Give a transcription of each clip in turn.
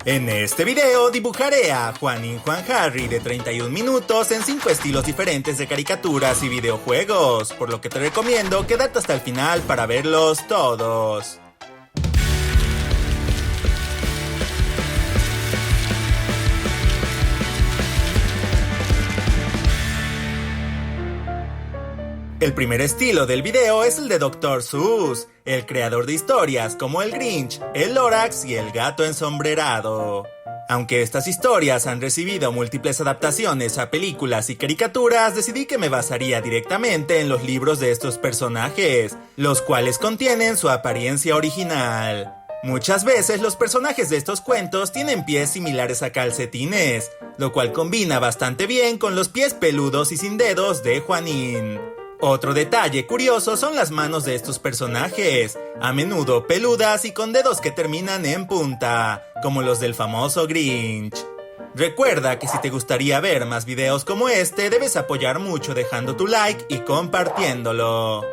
En este video dibujaré a Juanín Juan Harry de 31 minutos en 5 estilos diferentes de caricaturas y videojuegos, por lo que te recomiendo quedarte hasta el final para verlos todos. El primer estilo del video es el de Dr. Seuss, el creador de historias como El Grinch, El Lorax y El Gato Ensombrerado. Aunque estas historias han recibido múltiples adaptaciones a películas y caricaturas, decidí que me basaría directamente en los libros de estos personajes, los cuales contienen su apariencia original. Muchas veces los personajes de estos cuentos tienen pies similares a calcetines, lo cual combina bastante bien con los pies peludos y sin dedos de Juanín. Otro detalle curioso son las manos de estos personajes, a menudo peludas y con dedos que terminan en punta, como los del famoso Grinch. Recuerda que si te gustaría ver más videos como este, debes apoyar mucho dejando tu like y compartiéndolo.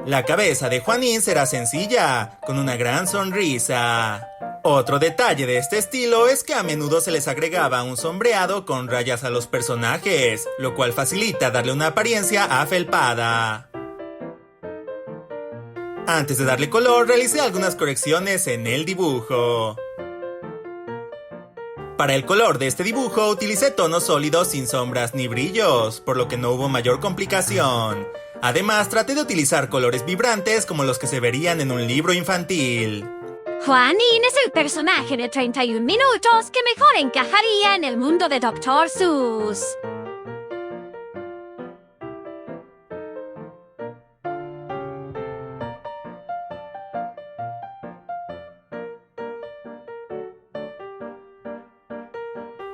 La cabeza de Juanín será sencilla, con una gran sonrisa. Otro detalle de este estilo es que a menudo se les agregaba un sombreado con rayas a los personajes, lo cual facilita darle una apariencia afelpada. Antes de darle color, realicé algunas correcciones en el dibujo. Para el color de este dibujo utilicé tonos sólidos sin sombras ni brillos, por lo que no hubo mayor complicación. Además, traté de utilizar colores vibrantes como los que se verían en un libro infantil. Juanín es el personaje de 31 minutos que mejor encajaría en el mundo de Dr. Seuss.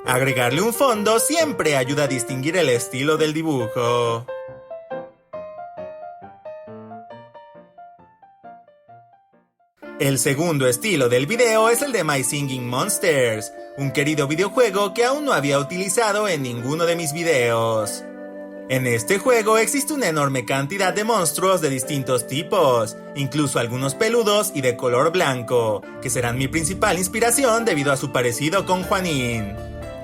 Agregarle un fondo siempre ayuda a distinguir el estilo del dibujo. El segundo estilo del video es el de My Singing Monsters, un querido videojuego que aún no había utilizado en ninguno de mis videos. En este juego existe una enorme cantidad de monstruos de distintos tipos, incluso algunos peludos y de color blanco, que serán mi principal inspiración debido a su parecido con Juanín.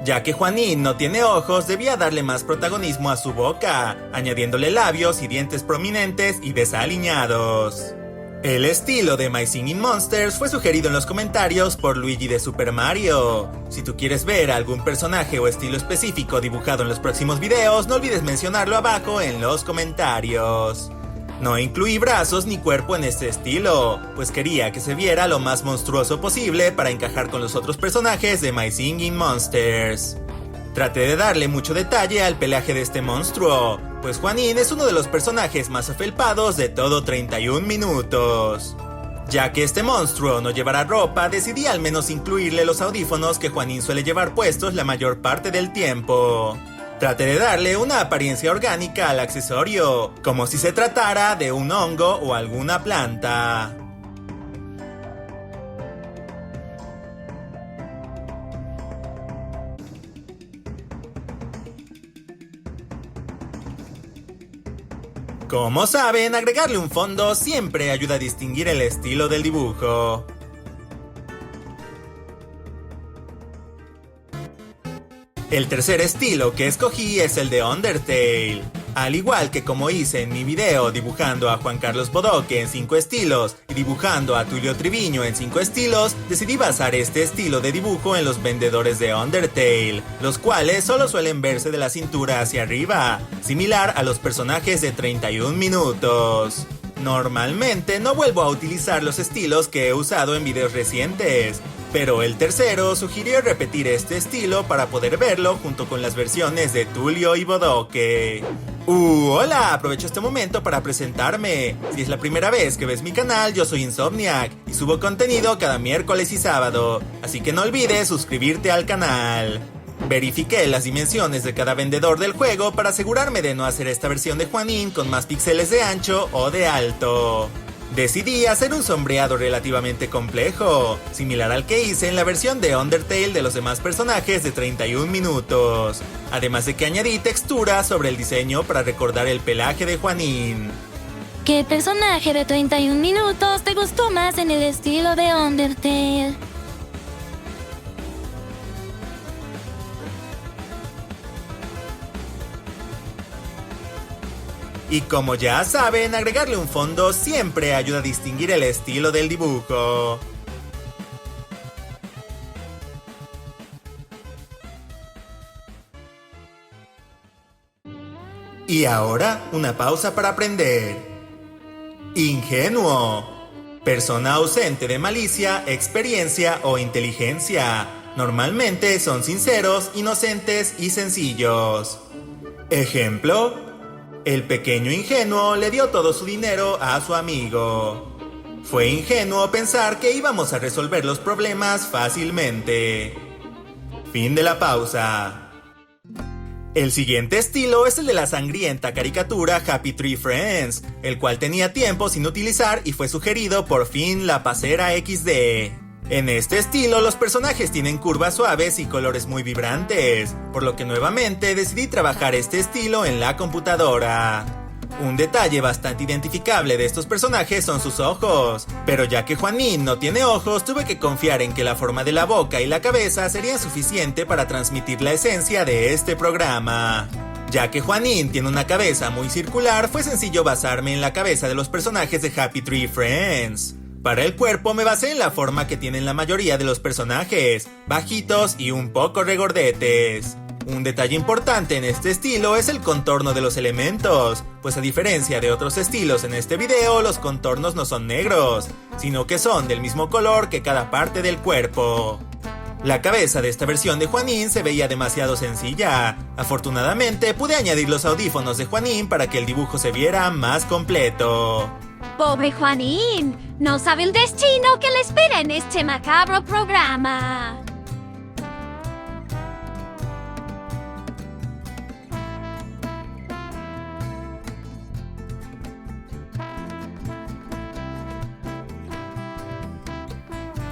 Ya que Juanín no tiene ojos, debía darle más protagonismo a su boca, añadiéndole labios y dientes prominentes y desaliñados. El estilo de My Singing Monsters fue sugerido en los comentarios por Luigi de Super Mario. Si tú quieres ver algún personaje o estilo específico dibujado en los próximos videos, no olvides mencionarlo abajo en los comentarios. No incluí brazos ni cuerpo en este estilo, pues quería que se viera lo más monstruoso posible para encajar con los otros personajes de My Singing Monsters. Traté de darle mucho detalle al pelaje de este monstruo, pues Juanín es uno de los personajes más afelpados de todo 31 minutos. Ya que este monstruo no llevará ropa, decidí al menos incluirle los audífonos que Juanín suele llevar puestos la mayor parte del tiempo. Traté de darle una apariencia orgánica al accesorio, como si se tratara de un hongo o alguna planta. Como saben, agregarle un fondo siempre ayuda a distinguir el estilo del dibujo. El tercer estilo que escogí es el de Undertale. Al igual que como hice en mi video dibujando a Juan Carlos Bodoque en 5 estilos y dibujando a Tulio Triviño en 5 estilos, decidí basar este estilo de dibujo en los vendedores de Undertale, los cuales solo suelen verse de la cintura hacia arriba, similar a los personajes de 31 minutos. Normalmente no vuelvo a utilizar los estilos que he usado en videos recientes, pero el tercero sugirió repetir este estilo para poder verlo junto con las versiones de Tulio y Bodoque. Hola, aprovecho este momento para presentarme. Si es la primera vez que ves mi canal, yo soy Insomniac y subo contenido cada miércoles y sábado, así que no olvides suscribirte al canal. Verifiqué las dimensiones de cada vendedor del juego para asegurarme de no hacer esta versión de Juanín con más píxeles de ancho o de alto. Decidí hacer un sombreado relativamente complejo, similar al que hice en la versión de Undertale de los demás personajes de 31 minutos, además de que añadí textura sobre el diseño para recordar el pelaje de Juanín. ¿Qué personaje de 31 minutos te gustó más en el estilo de Undertale? Y como ya saben, agregarle un fondo siempre ayuda a distinguir el estilo del dibujo. Y ahora, una pausa para aprender. Ingenuo. Persona ausente de malicia, experiencia o inteligencia. Normalmente son sinceros, inocentes y sencillos. Ejemplo: el pequeño ingenuo le dio todo su dinero a su amigo. Fue ingenuo pensar que íbamos a resolver los problemas fácilmente. Fin de la pausa. El siguiente estilo es el de la sangrienta caricatura Happy Tree Friends, el cual tenía tiempo sin utilizar y fue sugerido por Finn la Pasera XD. En este estilo, los personajes tienen curvas suaves y colores muy vibrantes, por lo que nuevamente decidí trabajar este estilo en la computadora. Un detalle bastante identificable de estos personajes son sus ojos, pero ya que Juanín no tiene ojos, tuve que confiar en que la forma de la boca y la cabeza sería suficiente para transmitir la esencia de este programa. Ya que Juanín tiene una cabeza muy circular, fue sencillo basarme en la cabeza de los personajes de Happy Tree Friends. Para el cuerpo me basé en la forma que tienen la mayoría de los personajes, bajitos y un poco regordetes. Un detalle importante en este estilo es el contorno de los elementos, pues a diferencia de otros estilos en este video, los contornos no son negros, sino que son del mismo color que cada parte del cuerpo. La cabeza de esta versión de Juanín se veía demasiado sencilla. Afortunadamente pude añadir los audífonos de Juanín para que el dibujo se viera más completo. Pobre Juanín, no sabe el destino que le espera en este macabro programa.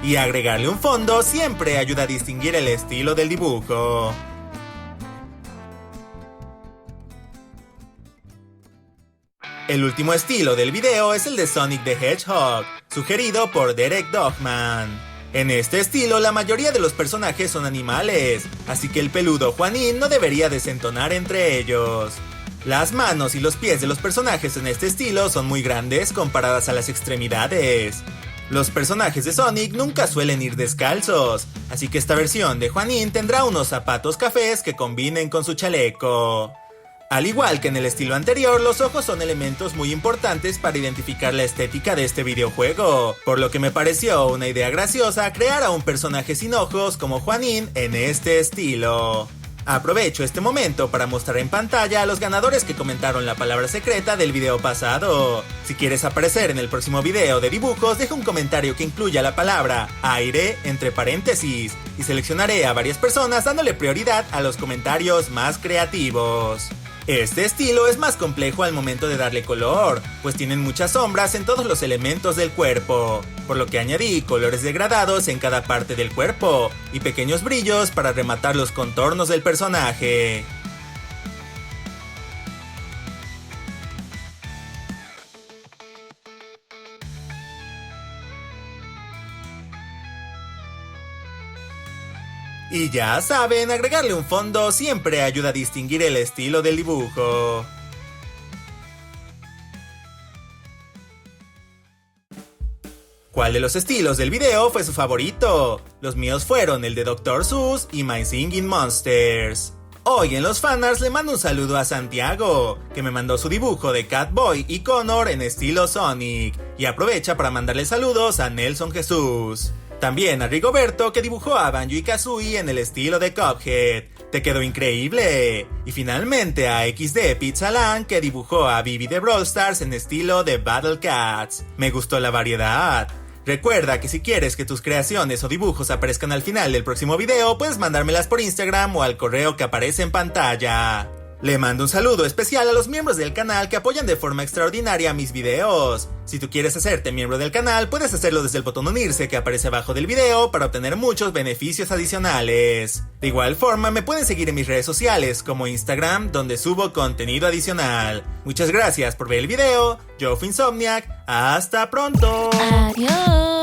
Y agregarle un fondo siempre ayuda a distinguir el estilo del dibujo. El último estilo del video es el de Sonic the Hedgehog, sugerido por Derek Dogman. En este estilo, la mayoría de los personajes son animales, así que el peludo Juanín no debería desentonar entre ellos. Las manos y los pies de los personajes en este estilo son muy grandes comparadas a las extremidades. Los personajes de Sonic nunca suelen ir descalzos, así que esta versión de Juanín tendrá unos zapatos cafés que combinen con su chaleco. Al igual que en el estilo anterior, los ojos son elementos muy importantes para identificar la estética de este videojuego, por lo que me pareció una idea graciosa crear a un personaje sin ojos como Juanín en este estilo. Aprovecho este momento para mostrar en pantalla a los ganadores que comentaron la palabra secreta del video pasado. Si quieres aparecer en el próximo video de dibujos, deja un comentario que incluya la palabra aire entre paréntesis y seleccionaré a varias personas dándole prioridad a los comentarios más creativos. Este estilo es más complejo al momento de darle color, pues tienen muchas sombras en todos los elementos del cuerpo, por lo que añadí colores degradados en cada parte del cuerpo y pequeños brillos para rematar los contornos del personaje. Y ya saben, agregarle un fondo siempre ayuda a distinguir el estilo del dibujo. ¿Cuál de los estilos del video fue su favorito? Los míos fueron el de Dr. Seuss y My Singing Monsters. Hoy en los fanarts le mando un saludo a Santiago, que me mandó su dibujo de Catboy y Connor en estilo Sonic, y aprovecha para mandarle saludos a Nelson Jesús. También a Rigoberto, que dibujó a Banjo y Kazooie en el estilo de Cuphead. ¡Te quedó increíble! Y finalmente a XD Pizzaland, que dibujó a Vivi de Brawl Stars en estilo de Battle Cats. Me gustó la variedad. Recuerda que si quieres que tus creaciones o dibujos aparezcan al final del próximo video, puedes mandármelas por Instagram o al correo que aparece en pantalla. Le mando un saludo especial a los miembros del canal que apoyan de forma extraordinaria mis videos. Si tú quieres hacerte miembro del canal, puedes hacerlo desde el botón unirse que aparece abajo del video para obtener muchos beneficios adicionales. De igual forma, me pueden seguir en mis redes sociales como Instagram, donde subo contenido adicional. Muchas gracias por ver el video. Yo fui Insomniac. ¡Hasta pronto! Adiós.